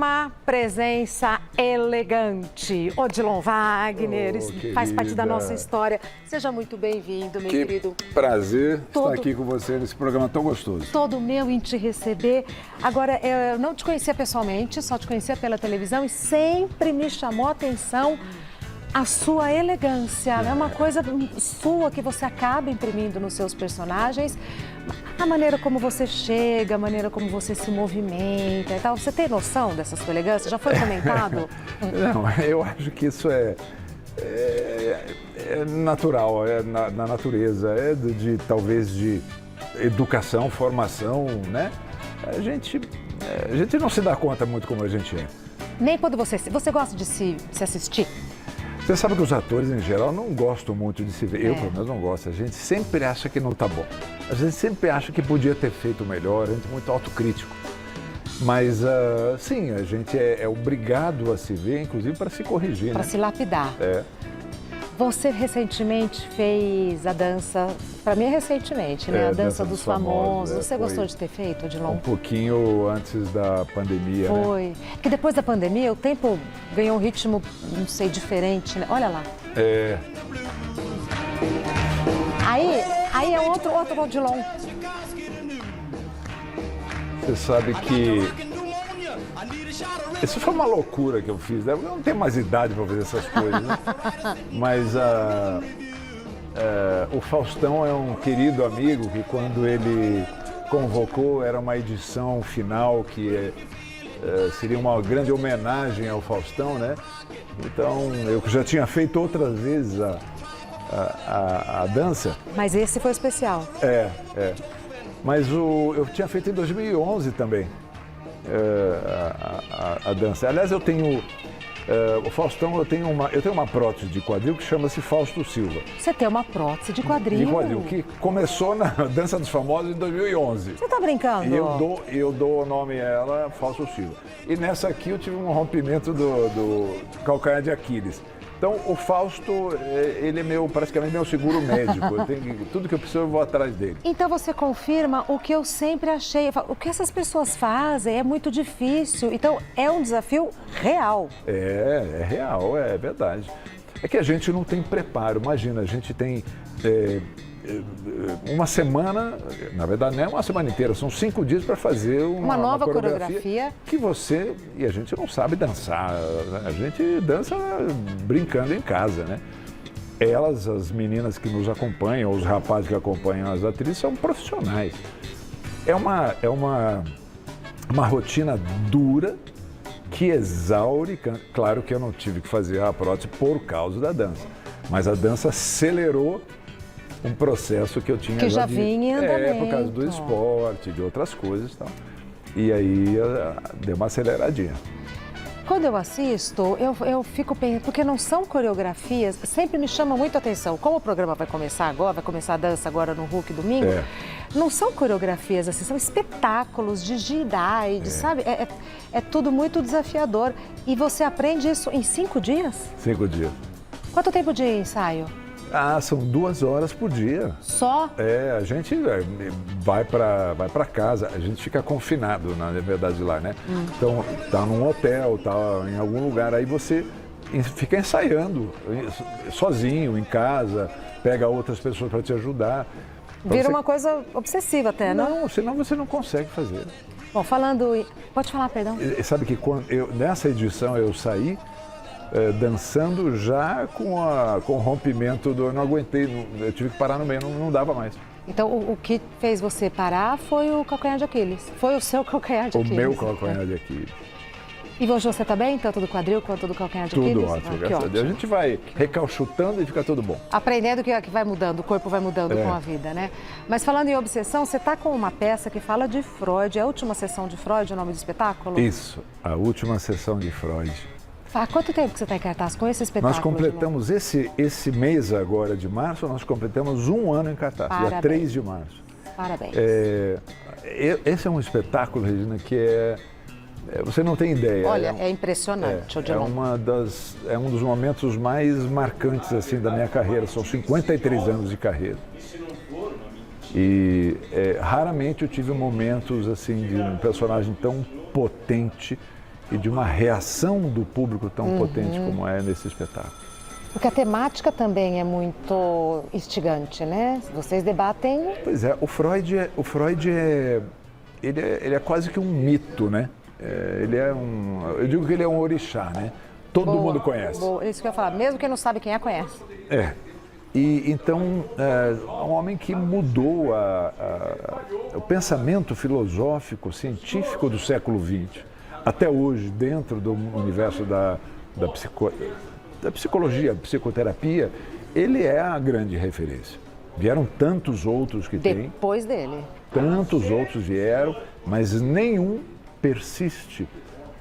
uma presença elegante. Odilon Wagner, isso faz parte da nossa história. Seja muito bem-vindo, meu querido. Prazer estar aqui com você nesse programa tão gostoso. Todo meu em te receber. Agora, eu não te conhecia pessoalmente, só te conhecia pela televisão e sempre me chamou a atenção a sua elegância. É uma coisa sua que você acaba imprimindo nos seus personagens. A maneira como você chega, a maneira como você se movimenta e tal. Você tem noção dessa sua elegância? Já foi comentado? Não, eu acho que isso é natural, é na natureza, talvez de educação, formação, né? A gente não se dá conta muito como a gente é. Nem quando você gosta de se assistir? Você sabe que os atores, em geral, não gostam muito de se ver. Eu, pelo menos, não gosto. A gente sempre acha que não está bom. A gente sempre acha que podia ter feito melhor. A gente é muito autocrítico. Mas, sim, a gente é obrigado a se ver, inclusive, para se corrigir. Para se lapidar. Você recentemente fez a dança, para mim recentemente, né? A dança dos famosos. Você gostou de ter feito, Odilon? Um pouquinho antes da pandemia, né? Foi. Porque depois da pandemia o tempo ganhou um ritmo, não sei, diferente, né? Olha lá. Aí é outro Odilon. Você sabe que isso foi uma loucura que eu fiz, né? Eu não tenho mais idade para fazer essas coisas, né? Mas o Faustão é um querido amigo que, quando ele convocou, era uma edição final que seria uma grande homenagem ao Faustão, né? Então, eu já tinha feito outras vezes a dança. Mas esse foi especial. Mas eu tinha feito em 2011 também. A dança. Aliás, eu tenho o Faustão, eu tenho uma prótese de quadril que chama-se Fausto Silva. Você tem uma prótese de quadril? De quadril, que começou na Dança dos Famosos em 2011. Você tá brincando? E eu dou o nome a ela, Fausto Silva. E nessa aqui eu tive um rompimento do calcanhar de Aquiles. Então, o Fausto, ele é praticamente meu seguro médico. Tudo que eu preciso, eu vou atrás dele. Então, você confirma o que eu sempre achei. O que essas pessoas fazem é muito difícil. Então, é um desafio real. É real, é verdade. É que a gente não tem preparo. Imagina, a gente tem uma semana, na verdade não é uma semana inteira, são 5 dias para fazer uma nova coreografia que a gente não sabe dançar, a gente dança brincando em casa, né? Elas, as meninas que nos acompanham, os rapazes que acompanham as atrizes, são profissionais. É uma rotina dura que exaure. Claro que eu não tive que fazer a prótese por causa da dança, mas a dança acelerou um processo que eu tinha que já vinha em andamento. Por causa do esporte, de outras coisas e tal. E aí deu uma aceleradinha. Quando eu assisto, eu fico pensando, porque não são coreografias, sempre me chama muito a atenção. Como o programa vai começar agora, vai começar a dança agora no Hulk domingo, não são coreografias assim, são espetáculos de girar, sabe? É tudo muito desafiador. E você aprende isso em 5 dias? 5 dias. Quanto tempo de ensaio? São 2 horas por dia. Só? A gente vai para casa, a gente fica confinado, na verdade, lá, né? Então, tá num hotel, tá em algum lugar, aí você fica ensaiando sozinho, em casa, pega outras pessoas para te ajudar. Vira uma coisa obsessiva até, não? Não, senão você não consegue fazer. Bom, pode falar, perdão. Sabe que nessa edição eu saí dançando já com o rompimento eu não aguentei, eu tive que parar no meio, não dava mais. Então, o que fez você parar foi o calcanhar de Aquiles? Foi o seu calcanhar de Aquiles? O meu calcanhar de Aquiles. E hoje você está bem, tanto do quadril quanto do calcanhar de Aquiles? Tudo ótimo, graças a Deus. A gente vai recalchutando e fica tudo bom. Aprendendo que vai mudando, o corpo vai mudando com a vida, né? Mas falando em obsessão, você está com uma peça que fala de Freud. É a última sessão de Freud, o nome do espetáculo? Isso, a última sessão de Freud. Há quanto tempo que você está em cartaz com esse espetáculo? Nós completamos esse mês agora de março, nós completamos 1 ano em cartaz, dia 3 de março. Parabéns. Esse é um espetáculo, Regina, que você não tem ideia. Olha, é impressionante, Odilon. É um dos momentos mais marcantes assim, da minha carreira, são 53 anos de carreira. E raramente eu tive momentos assim de um personagem tão potente e de uma reação do público tão potente como é nesse espetáculo. Porque a temática também é muito instigante, né? Vocês debatem... Pois é, o Freud ele é quase que um mito, né? Eu digo que ele é um orixá, né? Todo mundo conhece. Isso que eu ia falar, mesmo quem não sabe quem é, conhece. E então, é um homem que mudou o pensamento filosófico, científico do século XX. Até hoje, dentro do universo da psicologia, psicoterapia, ele é a grande referência. Vieram tantos outros que tem. Depois dele. Tantos outros vieram, mas nenhum persiste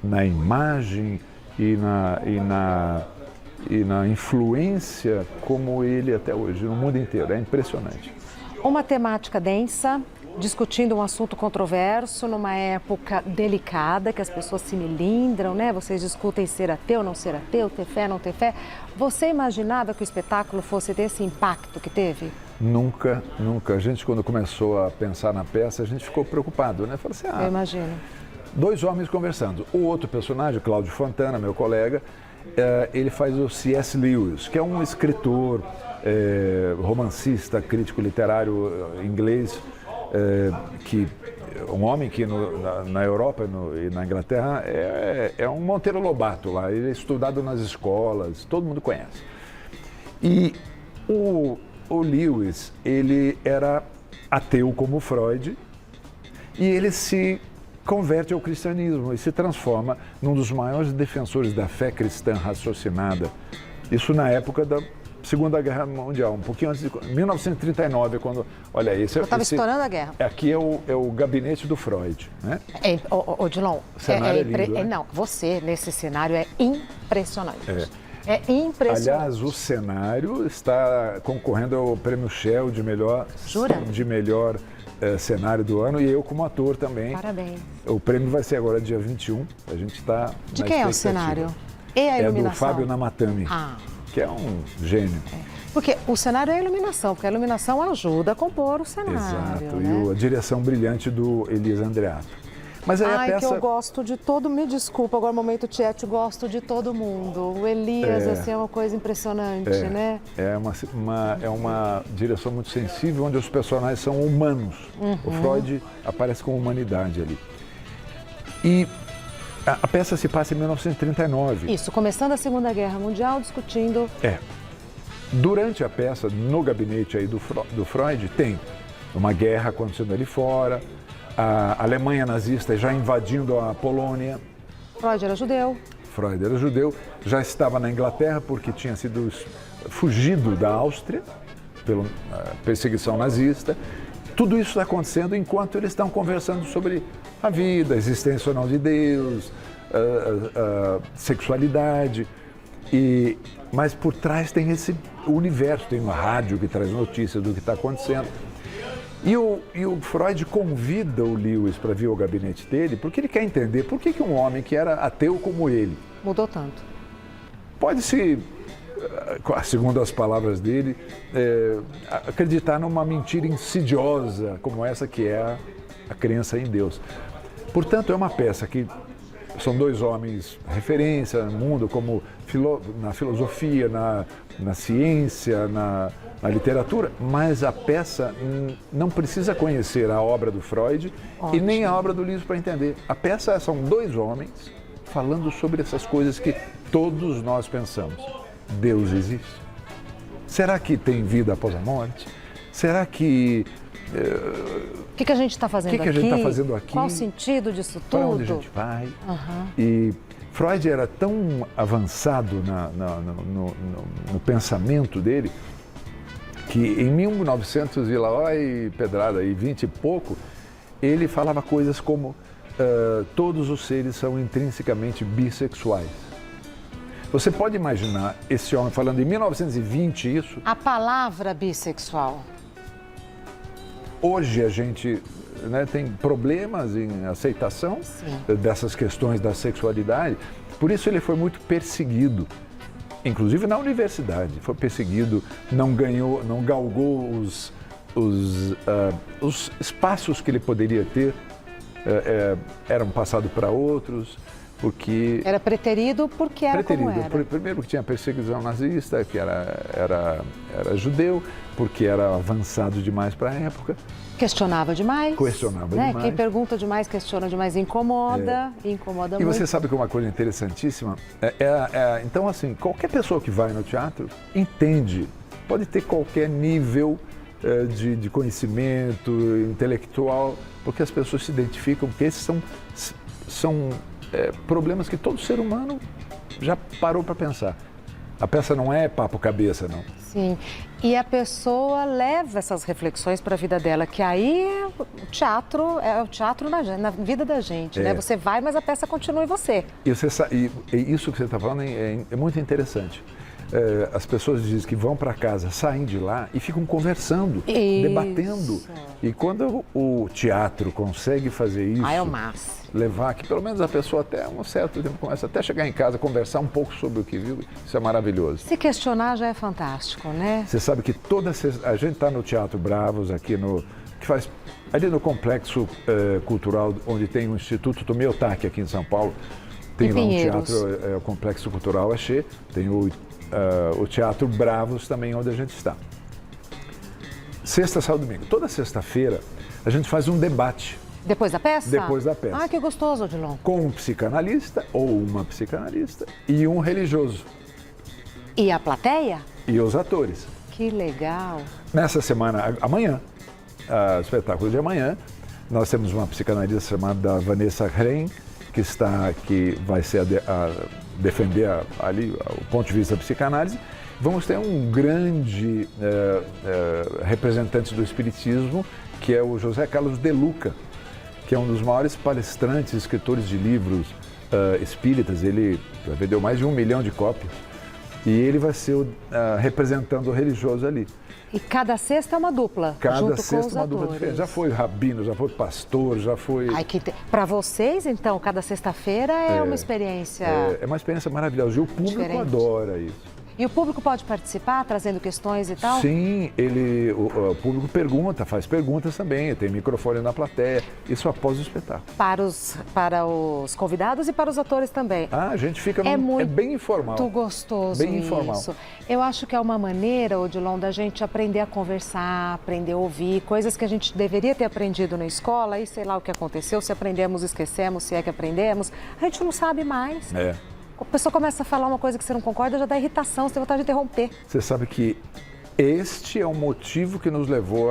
na imagem e na influência como ele até hoje, no mundo inteiro. É impressionante. Uma temática densa, discutindo um assunto controverso, numa época delicada, que as pessoas se melindram, né? Vocês discutem ser ateu, não ser ateu, ter fé, não ter fé. Você imaginava que o espetáculo fosse ter esse impacto que teve? Nunca, nunca. A gente, quando começou a pensar na peça, a gente ficou preocupado, né? Falou assim, eu imagino. 2 homens conversando. O outro personagem, Cláudio Fontana, meu colega, ele faz o C.S. Lewis, que é um escritor, romancista, crítico literário inglês, um homem que na Europa e na Inglaterra é um Monteiro Lobato lá, ele é estudado nas escolas, todo mundo conhece. E o Lewis, ele era ateu como Freud e ele se converte ao cristianismo e se transforma num dos maiores defensores da fé cristã raciocinada. Isso na época da Segunda Guerra Mundial, um pouquinho antes de 1939, quando... Olha, esse... Eu estava estourando a guerra. Aqui é o gabinete do Freud, né? Dilon, o cenário é lindo, né? Não, você nesse cenário é impressionante. É impressionante. Aliás, o cenário está concorrendo ao Prêmio Shell de melhor... Jura? De melhor cenário do ano e eu como ator também. Parabéns. O prêmio vai ser agora dia 21, a gente está... De quem é o cenário? E a iluminação? É do Fábio Namatame. Que é um gênio. Porque o cenário é a iluminação, porque a iluminação ajuda a compor o cenário. Exato, né? E a direção brilhante do Elias Andreato. Mas aí a peça... que eu gosto de todo... Me desculpa, agora momento Tiete, gosto de todo mundo. O Elias, assim, é uma coisa impressionante, né? É uma direção muito sensível, onde os personagens são humanos. O Freud aparece com humanidade ali. E a peça se passa em 1939. Isso, começando a Segunda Guerra Mundial, discutindo... Durante a peça, no gabinete aí do Freud, tem uma guerra acontecendo ali fora, a Alemanha nazista já invadindo a Polônia. Freud era judeu. Já estava na Inglaterra porque tinha sido fugido da Áustria pela perseguição nazista. Tudo isso está acontecendo enquanto eles estão conversando sobre a vida, a existência ou não de Deus, sexualidade. Mas por trás tem esse universo, tem uma rádio que traz notícias do que está acontecendo. E o Freud convida o Lewis para vir ao gabinete dele porque ele quer entender por que um homem que era ateu como ele... Mudou tanto. Pode-se, segundo as palavras dele, acreditar numa mentira insidiosa como essa que é a crença em Deus. Portanto, é uma peça que são 2 homens referência no mundo, como na filosofia, na ciência, na literatura, mas a peça não precisa conhecer a obra do Freud e nem a obra do Lewis para entender. A peça são 2 homens falando sobre essas coisas que todos nós pensamos. Deus existe? Será que tem vida após a morte? Será que... O que a gente está fazendo aqui? O que a gente está fazendo aqui? Qual o sentido disso tudo? Para onde a gente vai? E Freud era tão avançado no pensamento dele que em 1900 e lá vai pedrada, e 20 e pouco, ele falava coisas como todos os seres são intrinsecamente bissexuais. Você pode imaginar esse homem falando em 1920 isso? A palavra bissexual. Hoje a gente tem problemas em aceitação dessas questões da sexualidade, por isso ele foi muito perseguido, inclusive na universidade, foi perseguido, não galgou os espaços que ele poderia ter, eram passados para outros, porque... Era preterido porque era como era. Primeiro que tinha perseguição nazista, que era judeu, porque era avançado demais para a época. Questionava demais. Questionava demais. Quem pergunta demais, questiona demais, incomoda muito. E você sabe que uma coisa interessantíssima, então assim, qualquer pessoa que vai no teatro entende, pode ter qualquer nível de conhecimento intelectual, porque as pessoas se identificam, porque esses são problemas que todo ser humano já parou para pensar. A peça não é papo cabeça, não. Sim, e a pessoa leva essas reflexões para a vida dela, que aí é o teatro na vida da gente, né? Você vai, mas a peça continua em você. E isso que você está falando é muito interessante. As pessoas dizem que vão para casa, saem de lá e ficam conversando, debatendo. E quando o teatro consegue fazer isso, é o máximo. Levar que pelo menos a pessoa até um certo tempo começa até chegar em casa, conversar um pouco sobre o que viu, isso é maravilhoso. Se questionar já é fantástico, né? Você sabe que a gente está no Teatro Bravos, aqui que faz ali no Complexo Cultural, onde tem o Instituto Tomiotaki aqui em São Paulo. Tem lá um teatro, o Complexo Cultural Axê, tem o Teatro Bravos também, onde a gente está. Sexta, sábado e domingo. Toda sexta-feira a gente faz um debate. Depois da peça? Depois da peça. Ah, que gostoso, Odilon. Com um psicanalista ou uma psicanalista e um religioso. E a plateia? E os atores. Que legal. Nessa semana, amanhã, espetáculo de amanhã, nós temos uma psicanalista chamada Vanessa Hrein, que vai ser defender ali o ponto de vista da psicanálise. Vamos ter um grande representante do espiritismo, que é o José Carlos De Luca, que é um dos maiores palestrantes, escritores de livros espíritas. Ele já vendeu mais de 1 milhão de cópias. E ele vai ser representando o religioso ali. E cada sexta é uma dupla, junto com os atores. Diferente. Já foi rabino, já foi pastor, já foi... Para vocês, então, cada sexta-feira é uma experiência... É uma experiência maravilhosa. E o público adora isso. E o público pode participar, trazendo questões e tal? Sim, o público faz perguntas também, tem microfone na plateia, isso após o espetáculo. Para os convidados e para os atores também. A gente fica bem informal. Muito gostoso bem informal. Isso. Eu acho que é uma maneira, Odilon, da gente aprender a conversar, aprender a ouvir, coisas que a gente deveria ter aprendido na escola, e sei lá o que aconteceu, se aprendemos, esquecemos, se é que aprendemos, a gente não sabe mais. A pessoa começa a falar uma coisa que você não concorda, já dá irritação, você tem vontade de interromper. Você sabe que este é o motivo que nos levou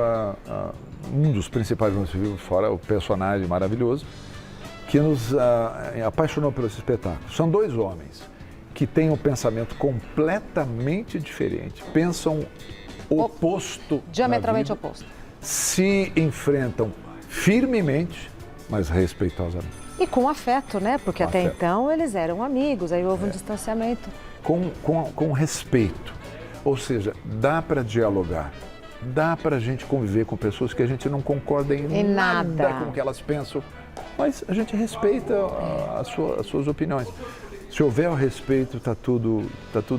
um dos principais motivos, fora o personagem maravilhoso, que nos apaixonou pelo espetáculo. São 2 homens que têm um pensamento completamente diferente, pensam oposto. Diametralmente oposto. Se enfrentam firmemente, mas respeitosamente. E com afeto, né? Porque até então eles eram amigos, aí houve um distanciamento. Com respeito. Ou seja, dá para dialogar, dá para a gente conviver com pessoas que a gente não concorda em nada com o que elas pensam, mas a gente respeita as suas opiniões. Se houver o respeito, tá tudo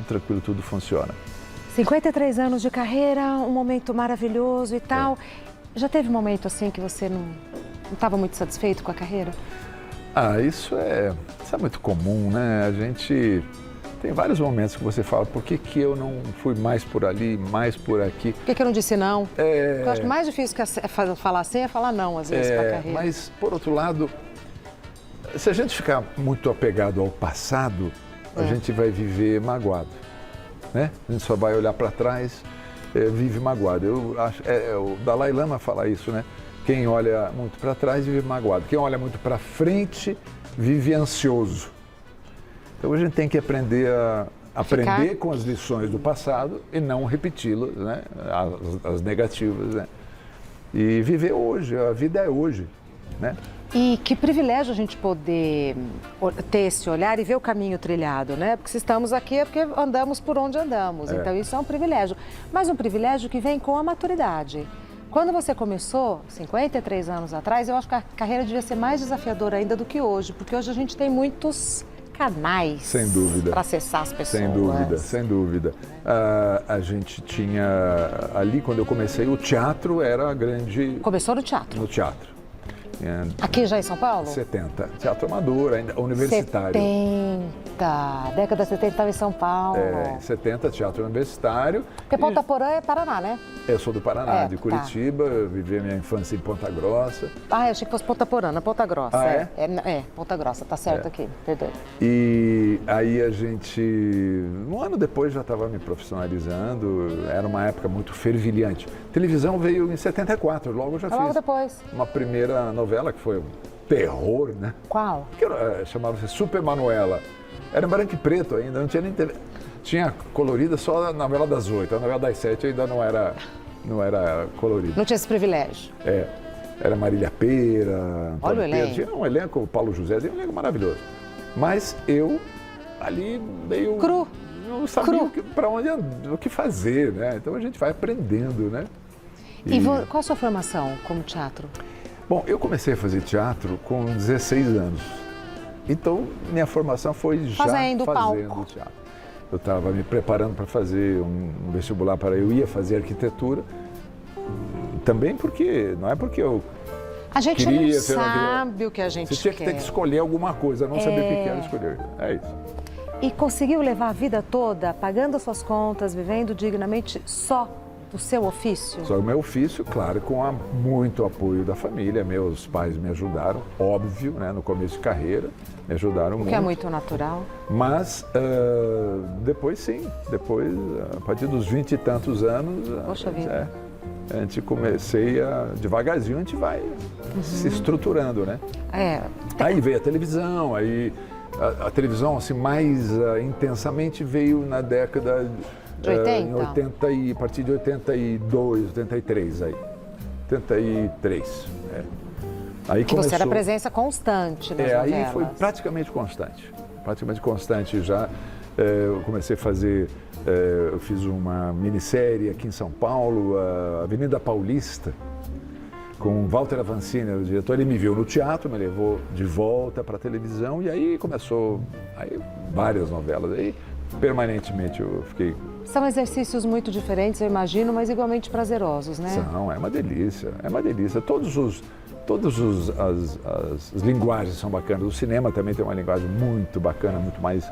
tranquilo, tudo funciona. 53 anos de carreira, um momento maravilhoso e tal. Já teve um momento assim que você não estava muito satisfeito com a carreira? Isso é muito comum, né? A gente tem vários momentos que você fala, por que eu não fui mais por ali, mais por aqui? Por que eu não disse não? Eu acho que mais difícil que falar sim é falar não, às vezes, para a carreira. Mas, por outro lado, se a gente ficar muito apegado ao passado, a gente vai viver magoado, né? A gente só vai olhar para trás, vive magoado. Eu acho, o Dalai Lama fala isso, né? Quem olha muito para trás vive magoado. Quem olha muito para frente vive ansioso. Então a gente tem que aprender com as lições do passado e não repeti-las, né? As negativas, né? E viver hoje, a vida é hoje, né? E que privilégio a gente poder ter esse olhar e ver o caminho trilhado, né? Porque se estamos aqui é porque andamos por onde andamos. Então isso é um privilégio. Mas um privilégio que vem com a maturidade. Quando você começou, 53 anos atrás, eu acho que a carreira devia ser mais desafiadora ainda do que hoje, porque hoje a gente tem muitos canais para acessar as pessoas. Sem dúvida. A gente tinha, ali quando eu comecei, o teatro era a grande... Começou no teatro? No teatro. Aqui já em São Paulo? 70. Teatro amador, ainda universitário. 70. Década de 70 estava em São Paulo. 70, teatro universitário. Porque Ponta Porã é Paraná, né? Eu sou do Paraná, de Curitiba, vivi a minha infância em Ponta Grossa. Eu achei que fosse Ponta Porã, não Ponta Grossa. Ponta Grossa, tá certo aqui, perdão. E aí a gente, um ano depois já estava me profissionalizando, era uma época muito fervilhante. Televisão veio em 74, logo já fiz depois. Uma primeira novela que foi um terror, né? Qual? Chamava-se Super Manuela. Era em branco e preto ainda, não tinha nem TV. Tinha colorida só a novela das 8, a novela das 7 ainda não era colorida. Não tinha esse privilégio. Era Marília Pêra, olha o elenco. Tinha um elenco, Paulo José, tinha um elenco maravilhoso. Mas eu, ali, meio... Cru. Não sabia para onde o que fazer, né? Então a gente vai aprendendo, né? E qual a sua formação como teatro? Bom, eu comecei a fazer teatro com 16 anos. Então, minha formação foi já fazendo teatro. Eu estava me preparando para fazer um vestibular eu ia fazer arquitetura. Também porque, não é porque eu a gente queria, não sabe o que a gente quer. Você tinha que ter que escolher alguma coisa, não sabia o que era escolher. É isso. E conseguiu levar a vida toda pagando as suas contas, vivendo dignamente só do seu ofício? Só o meu ofício, claro, com muito apoio da família. Meus pais me ajudaram, óbvio, né, no começo de carreira, me ajudaram muito. O que é muito natural. Mas depois sim, a partir dos 20 e tantos anos, poxa vida. A gente devagarzinho a gente vai se estruturando, né? Aí veio a televisão, a televisão assim, mais intensamente veio na década de 80? A partir de 82, 83 aí. 83. Aí que você era presença constante nas novelas. Aí foi praticamente constante já. Eu comecei a fazer, eu fiz uma minissérie aqui em São Paulo, a Avenida Paulista, com Walter Avancini, o diretor. Ele me viu no teatro, me levou de volta para a televisão e aí começou várias novelas. Aí permanentemente eu fiquei... São exercícios muito diferentes, eu imagino, mas igualmente prazerosos, né? São, é uma delícia. Todas as linguagens são bacanas. O cinema também tem uma linguagem muito bacana, muito mais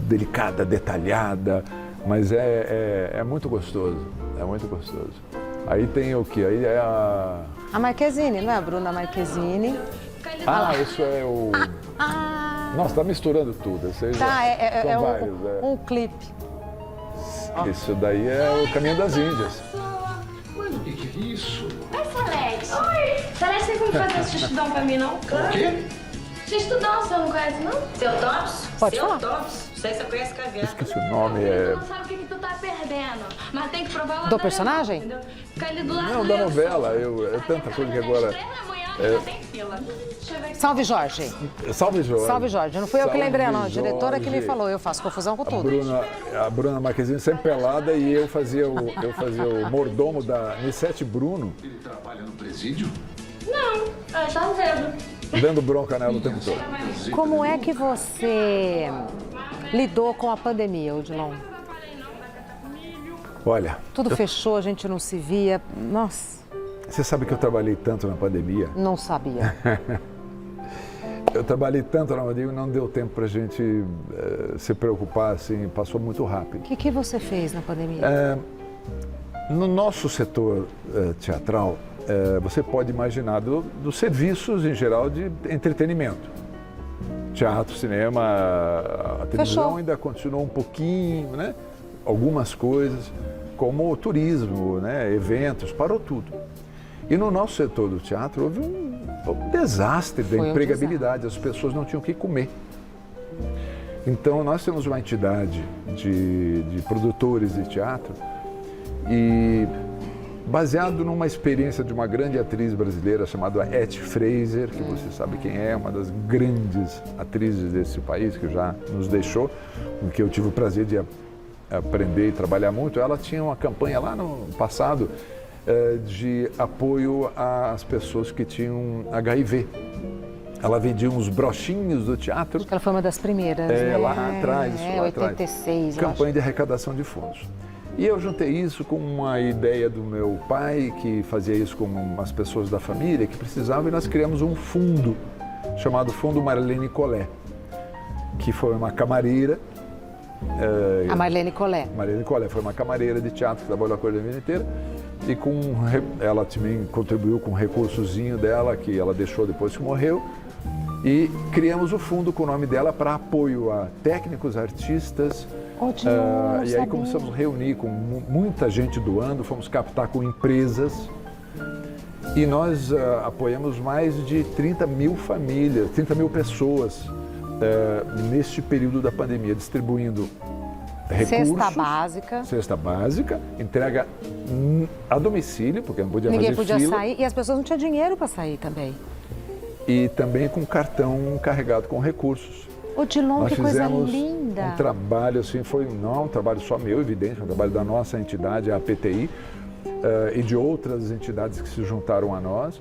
delicada, detalhada, mas é muito gostoso, é muito gostoso. Aí tem o quê? Aí é a Marquezine, não é a Bruna Marquezine? Isso é o... Nossa, tá misturando tudo. Um clipe. Isso daí é o Caminho das Índias. Mas o que é isso? Oi, Salete. Oi. Salete, tem como fazer esse xistudão pra mim, não? O quê? Xistudão, você não conhece, não? Seu Tops? Pode falar. Tops? Não sei se você conhece caviar. Esqueci o nome. Tu não sabe o que tu tá perdendo. Mas tem que provar o do personagem? Fica ali do lado. Não, da novela. É tanta coisa que agora... Já tem fila. Salve, Jorge. Salve, Jorge. Salve, Jorge. Não fui eu que lembrei, não. A diretora que me falou. Eu faço confusão com tudo. A Bruna Marquezine sempre pelada e eu fazia o mordomo da Nissete Bruno. Ele trabalha no presídio? Não, eu estava vendo. Dando bronca nela o tempo todo. Como é que você lidou com a pandemia, Odilon? Olha... Tudo fechou, a gente não se via. Nossa... Você sabe que eu trabalhei tanto na pandemia? Não sabia. Eu trabalhei tanto na pandemia e não deu tempo para a gente se preocupar, assim, passou muito rápido. O que você fez na pandemia? No nosso setor teatral, você pode imaginar dos serviços em geral de entretenimento. Teatro, cinema, a televisão ainda continuou um pouquinho, né? Algumas coisas, como o turismo, né? Eventos, parou tudo. E no nosso setor do teatro houve um desastre da empregabilidade, as pessoas não tinham o que comer. Então nós temos uma entidade de produtores de teatro e baseado numa experiência de uma grande atriz brasileira chamada Etty Fraser, que você sabe quem é, uma das grandes atrizes desse país, que já nos deixou, com que eu tive o prazer de aprender e trabalhar muito. Ela tinha uma campanha lá no passado de apoio às pessoas que tinham HIV. Ela vendia uns brochinhos do teatro. Acho que ela foi uma das primeiras, né? Lá atrás. 86. Campanha de arrecadação de fundos. E eu juntei isso com uma ideia do meu pai, que fazia isso com umas pessoas da família que precisavam, e nós criamos um fundo chamado Fundo Marlene Collet, que foi uma camareira. A Marlene Collet. Marlene Collet foi uma camareira de teatro que trabalhou a cor da vida inteira. E ela também contribuiu com um recursozinho dela, que ela deixou depois que morreu. E criamos o fundo com o nome dela para apoio a técnicos, artistas. E aí começamos a reunir com muita gente doando, fomos captar com empresas. E nós apoiamos mais de 30 mil famílias, 30 mil pessoas neste período da pandemia, distribuindo recursos. Cesta básica, entrega a domicílio, porque não podia Ninguém fazer podia fila. sair e as pessoas não tinham dinheiro para sair também. E também com cartão carregado com recursos. Odilon, que coisa linda! Um trabalho assim, não um trabalho só meu, evidente, um trabalho da nossa entidade, a APTI, e de outras entidades que se juntaram a nós.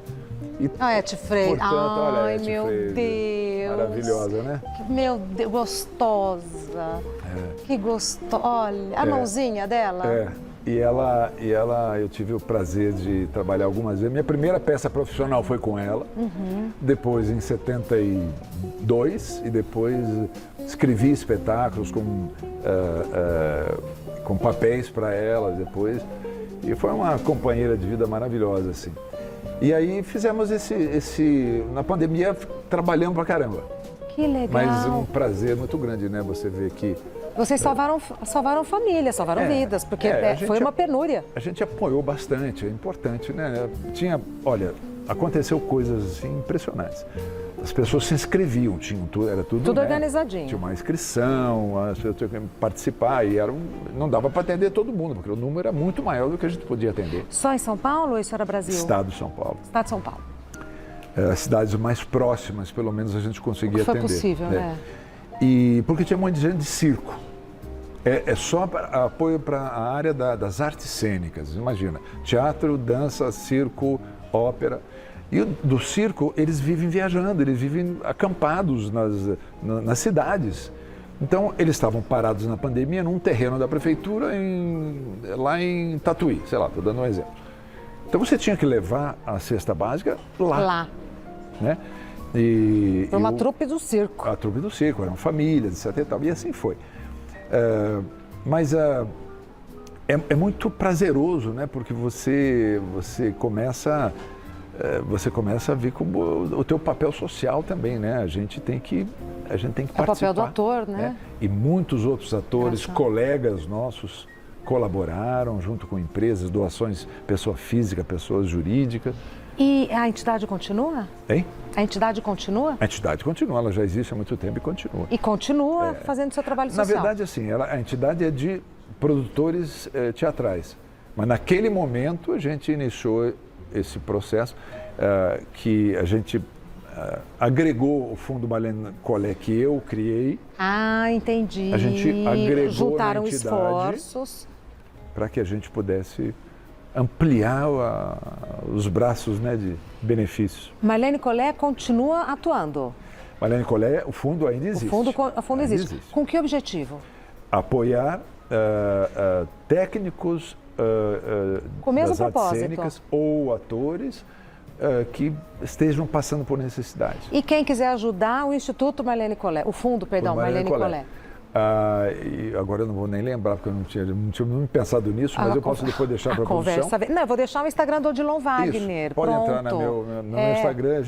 Ete Freire. Portanto, olha, Ete meu Freire, Deus! maravilhosa, né? Meu Deus, gostosa! Que gostosa! Olha, a mãozinha dela. E ela, eu tive o prazer de trabalhar algumas vezes. Minha primeira peça profissional foi com ela, depois em 72, e depois escrevi espetáculos com papéis para ela depois. E foi uma companheira de vida maravilhosa, assim. E aí fizemos na pandemia, trabalhamos pra caramba. Que legal! Mas um prazer muito grande, né? Você vê que... Vocês salvaram famílias, salvaram vidas, porque foi uma penúria. A gente apoiou bastante, é importante, né? Aconteceu coisas assim, impressionantes. As pessoas se inscreviam, era tudo né? Organizadinho. Tinha uma inscrição, as pessoas tinham que participar e não dava para atender todo mundo, porque o número era muito maior do que a gente podia atender. Só em São Paulo ou isso era Brasil? Estado de São Paulo. Estado de São Paulo. As cidades mais próximas, pelo menos, a gente conseguia atender. Foi possível, né? E porque tinha muita gente de circo. É só apoio para a área das artes cênicas, imagina. Teatro, dança, circo, ópera. E do circo, eles vivem viajando, eles vivem acampados nas cidades. Então, eles estavam parados na pandemia num terreno da prefeitura lá em Tatuí, sei lá, estou dando um exemplo. Então, você tinha que levar a cesta básica lá. Né? Foi uma trupe do circo. A trupe do circo, eram famílias, etc. E tal, e assim foi. Mas é muito prazeroso, né? Porque você começa a ver como o teu papel social também, né? A gente tem que participar. É o papel do ator, né? E muitos outros atores, colegas nossos, colaboraram junto com empresas, doações, pessoa física, pessoas jurídicas. E a entidade continua? Hein? A entidade continua? A entidade continua, ela já existe há muito tempo e continua. E continua fazendo seu trabalho social? Na verdade, assim, a entidade é de produtores teatrais. Mas naquele momento a gente iniciou esse processo que a gente agregou o Fundo Marlene Collet que eu criei. Ah, entendi. A gente agregou juntaram na entidade esforços para que a gente pudesse ampliar os braços, né, de benefícios. Marlene Collet continua atuando? Marlene Collet, o fundo ainda existe. O fundo existe. Com que objetivo? Apoiar técnicos com o mesmo das artes propósito. cênicas ou atores que estejam passando por necessidade. E quem quiser ajudar, o Instituto Marlene Collet, o fundo, perdão, Marlene Collet. E agora eu não vou nem lembrar, porque eu não tinha pensado nisso, mas eu posso depois deixar para a produção. Não, eu vou deixar o Instagram do Odilon Wagner. Isso, pode pronto. entrar no meu Instagram, a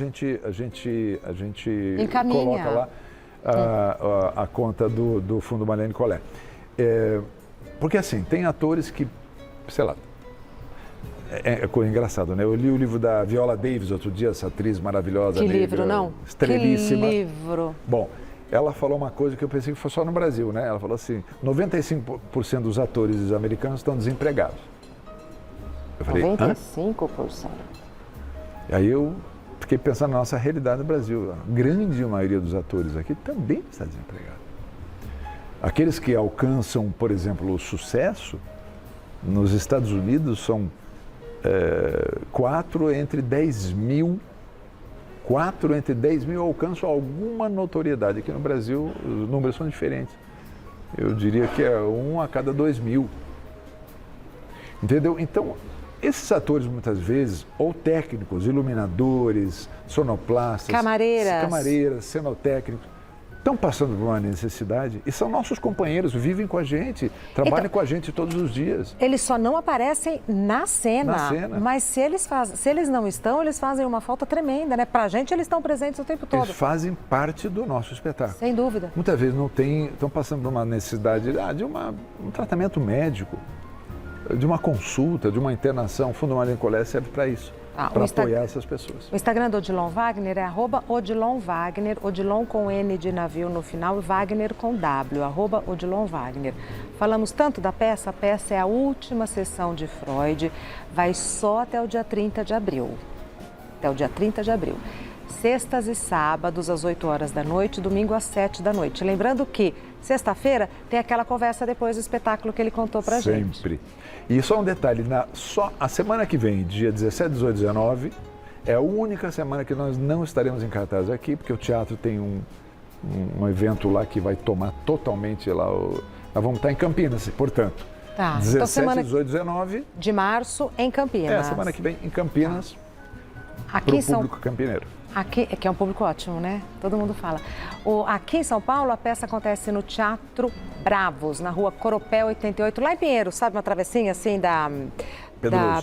gente encaminha. coloca lá a conta do Fundo Marlene Collet. Porque assim, tem atores que, sei lá, é coisa engraçada, né? Eu li o livro da Viola Davis outro dia, essa atriz maravilhosa. Que negra, livro, não? Estrelíssima. Que livro. Bom, ela falou uma coisa que eu pensei que foi só no Brasil, né? Ela falou assim, 95% dos atores americanos estão desempregados. Eu falei, 95%? Aí eu fiquei pensando na nossa realidade no Brasil. A grande maioria dos atores aqui também está desempregado. Aqueles que alcançam, por exemplo, o sucesso, nos Estados Unidos são 4 entre 10 mil alcançam alguma notoriedade. Aqui no Brasil, os números são diferentes. Eu diria que é 1 a cada 2 mil. Entendeu? Então, esses atores, muitas vezes, ou técnicos, iluminadores, sonoplastas, camareiras, cenotécnicos, estão passando por uma necessidade e são nossos companheiros, vivem com a gente, trabalham com a gente todos os dias. Eles só não aparecem na cena. Mas se eles não estão, eles fazem uma falta tremenda, né? Pra gente, eles estão presentes o tempo todo. Eles fazem parte do nosso espetáculo. Sem dúvida. Muitas vezes estão passando por uma necessidade de um tratamento médico, de uma consulta, de uma internação. O Fundo Marlene Collet serve para isso. Para apoiar essas pessoas. O Instagram do Odilon Wagner é @OdilonWagner, Odilon com N de navio no final e Wagner com W, @Odilon Wagner. Falamos tanto da peça, a peça é a última sessão de Freud, vai só até o dia 30 de abril. Até o dia 30 de abril. Sextas e sábados às 8 horas da noite, domingo às 7 da noite. Lembrando que sexta-feira tem aquela conversa depois do espetáculo que ele contou pra gente. Sempre. E só um detalhe, só a semana que vem, dia 17, 18 e 19, é a única semana que nós não estaremos em cartaz aqui, porque o teatro tem um evento lá que vai tomar totalmente lá. Nós vamos estar em Campinas, portanto. Tá. 17, então, semana 18 e 19. De março em Campinas. Semana que vem em Campinas, aqui para o público campineiro. Aqui, que é um público ótimo, né? Todo mundo fala. Aqui em São Paulo, a peça acontece no Teatro Bravos, na rua Coropé 88, lá em Pinheiro, sabe? Uma travessinha assim da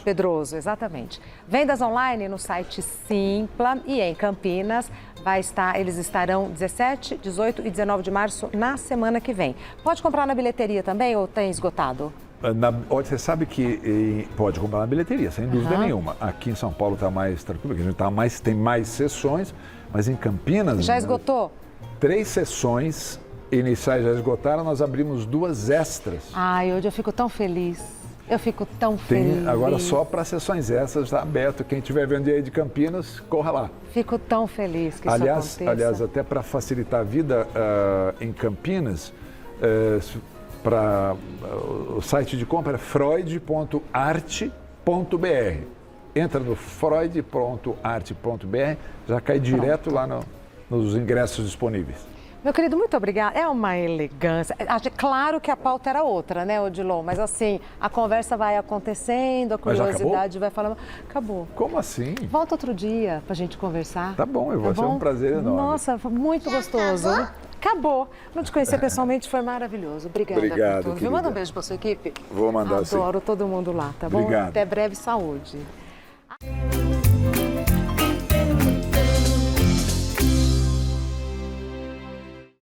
Pedroso, exatamente. Vendas online no site Simpla e em Campinas. Eles estarão 17, 18 e 19 de março na semana que vem. Pode comprar na bilheteria também ou tem esgotado? Você sabe que pode comprar na bilheteria, sem dúvida nenhuma. Aqui em São Paulo está mais tranquilo, porque a gente tem mais sessões, mas em Campinas... Já esgotou? 3 sessões iniciais já esgotaram, nós abrimos 2 extras. Ai, hoje eu fico tão feliz. Eu fico tão feliz. Agora só para sessões extras está aberto. Quem estiver vendo aí de Campinas, corra lá. Fico tão feliz que isso aconteça. Aliás, até para facilitar a vida em Campinas... o site de compra é freud.arte.br. Entra no freud.arte.br, já cai direto lá nos ingressos disponíveis. Meu querido, muito obrigada. É uma elegância. Claro que a pauta era outra, né, Odilon? Mas assim, a conversa vai acontecendo, a curiosidade vai falando. Acabou. Como assim? Volta outro dia pra gente conversar. Tá bom, vai ser um prazer enorme. Nossa, foi muito gostoso. Acabou. Não te conhecer pessoalmente foi maravilhoso. Obrigada. Obrigado, por tudo. Manda um beijo pra sua equipe. Vou mandar sim. Adoro todo mundo lá, tá bom? Obrigado. Até breve, saúde.